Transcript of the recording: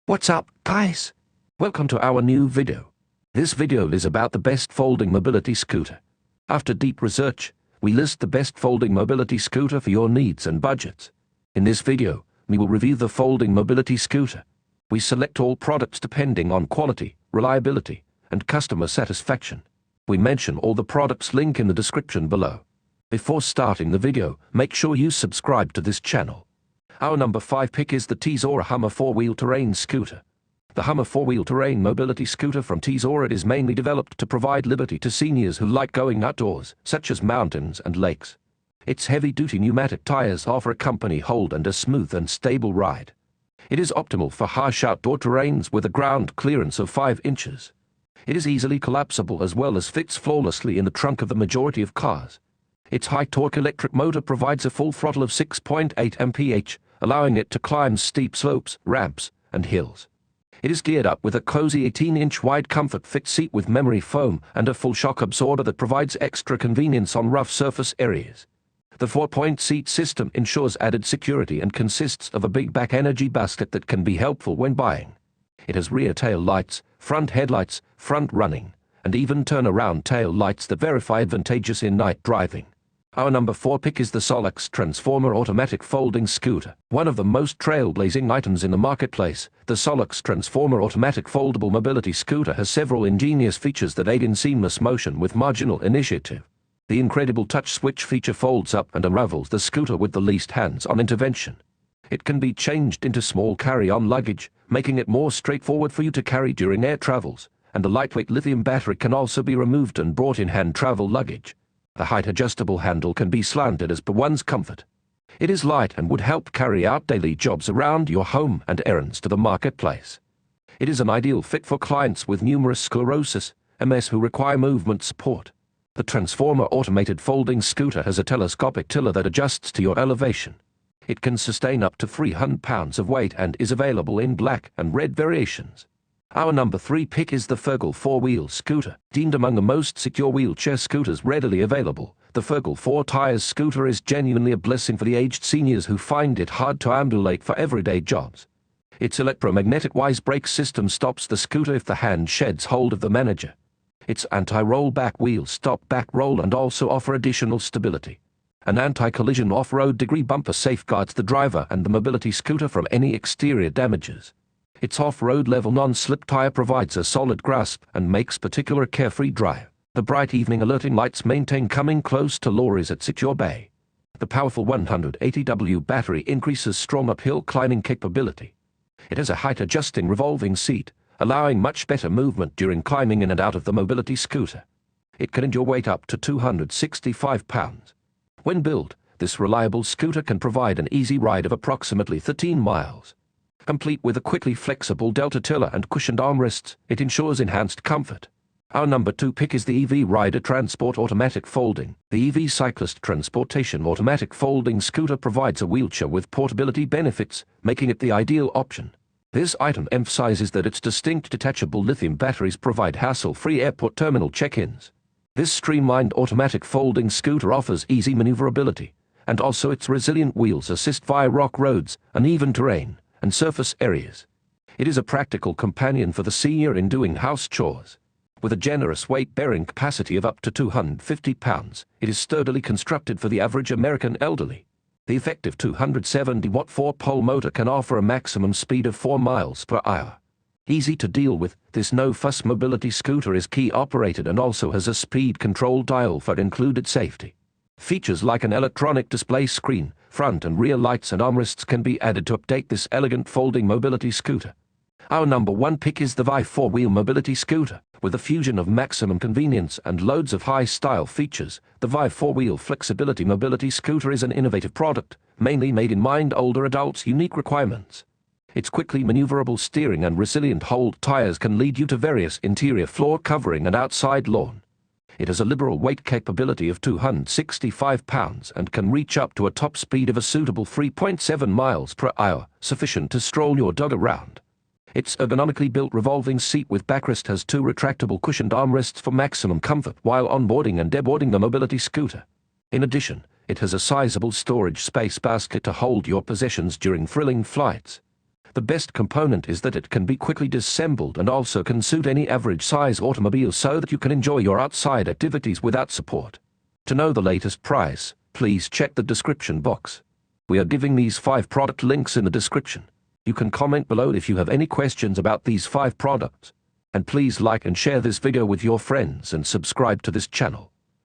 What's up, guys? Welcome to our new video. This video is about the best folding mobility scooter. After deep research, we list the best folding mobility scooter for your needs and budgets. In this video, we will review the folding mobility scooter. We select all products depending on quality, reliability, and customer satisfaction. We mention all the products link in the description below. Before starting the video, make sure you subscribe to this channel. Our number 5 pick is the Tzora Hummer 4-wheel terrain scooter. The Hummer 4-wheel terrain mobility scooter from Tzora is mainly developed to provide liberty to seniors who like going outdoors, such as mountains and lakes. Its heavy-duty pneumatic tires offer a company hold and a smooth and stable ride. It is optimal for harsh outdoor terrains with a ground clearance of 5 inches. It is easily collapsible as well as fits flawlessly in the trunk of the majority of cars. Its high-torque electric motor provides a full throttle of 6.8 mph, allowing it to climb steep slopes, ramps, and hills. It is geared up with a cozy 18-inch wide comfort fit seat with memory foam and a full shock absorber that provides extra convenience on rough surface areas. The 4-point seat system ensures added security and consists of a big back energy basket that can be helpful when buying. It has rear tail lights, front headlights, front running, and even turn-around tail lights that verify advantageous in night driving. Our number 4 pick is the Solax Transformer Automatic Folding Scooter. One of the most trailblazing items in the marketplace, the Solax Transformer Automatic Foldable Mobility Scooter has several ingenious features that aid in seamless motion with marginal initiative. The incredible touch switch feature folds up and unravels the scooter with the least hands-on intervention. It can be changed into small carry-on luggage, making it more straightforward for you to carry during air travels, and the lightweight lithium battery can also be removed and brought in hand travel luggage. The height-adjustable handle can be slanted as per one's comfort. It is light and would help carry out daily jobs around your home and errands to the marketplace. It is an ideal fit for clients with numerous sclerosis, MS who require movement support. The Transformer Automated Folding Scooter has a telescopic tiller that adjusts to your elevation. It can sustain up to 300 pounds of weight and is available in black and red variations. Our number 3 pick is the Furgle 4-wheel scooter. Deemed among the most secure wheelchair scooters readily available, the Furgle 4-tires scooter is genuinely a blessing for the aged seniors who find it hard to ambulate for everyday jobs. Its electromagnetic wise brake system stops the scooter if the hand sheds hold of the manager. Its anti-roll back wheels stop back roll and also offer additional stability. An anti-collision off-road degree bumper safeguards the driver and the mobility scooter from any exterior damages. Its off-road level non-slip tire provides a solid grasp and makes particular carefree drive. The bright evening alerting lights maintain coming close to lorries at secure bay. The powerful 180W battery increases strong uphill climbing capability. It has a height-adjusting revolving seat, allowing much better movement during climbing in and out of the mobility scooter. It can endure weight up to 265 pounds. When built, this reliable scooter can provide an easy ride of approximately 13 miles. Complete with a quickly flexible delta tiller and cushioned armrests, it ensures enhanced comfort. Our number 2 pick is the EV Rider Transport Automatic Folding. The EV Cyclist Transportation Automatic Folding Scooter provides a wheelchair with portability benefits, making it the ideal option. This item emphasizes that its distinct detachable lithium batteries provide hassle-free airport terminal check-ins. This streamlined automatic folding scooter offers easy maneuverability, and also its resilient wheels assist via rock roads, uneven terrain, and surface areas. It is a practical companion for the senior in doing house chores. With a generous weight-bearing capacity of up to 250 pounds, it is sturdily constructed for the average American elderly. The effective 270-watt 4-pole motor can offer a maximum speed of 4 miles per hour. Easy to deal with, this no-fuss mobility scooter is key-operated and also has a speed control dial for included safety. Features like an electronic display screen, front and rear lights and armrests can be added to update this elegant folding mobility scooter. Our number 1 pick is the Vive 4-wheel mobility scooter. With a fusion of maximum convenience and loads of high-style features, the Vive 4-wheel flexibility mobility scooter is an innovative product, mainly made in mind older adults' unique requirements. Its quickly maneuverable steering and resilient hold tires can lead you to various interior floor covering and outside lawn. It has a liberal weight capability of 265 pounds and can reach up to a top speed of a suitable 3.7 miles per hour, sufficient to stroll your dog around. Its ergonomically built revolving seat with backrest has 2 retractable cushioned armrests for maximum comfort while onboarding and deboarding the mobility scooter. In addition, it has a sizable storage space basket to hold your possessions during thrilling flights. The best component is that it can be quickly disassembled and also can suit any average size automobile so that you can enjoy your outside activities without support. To know the latest price, please check the description box. We are giving these 5 product links in the description. You can comment below if you have any questions about these 5 products. And please like and share this video with your friends and subscribe to this channel.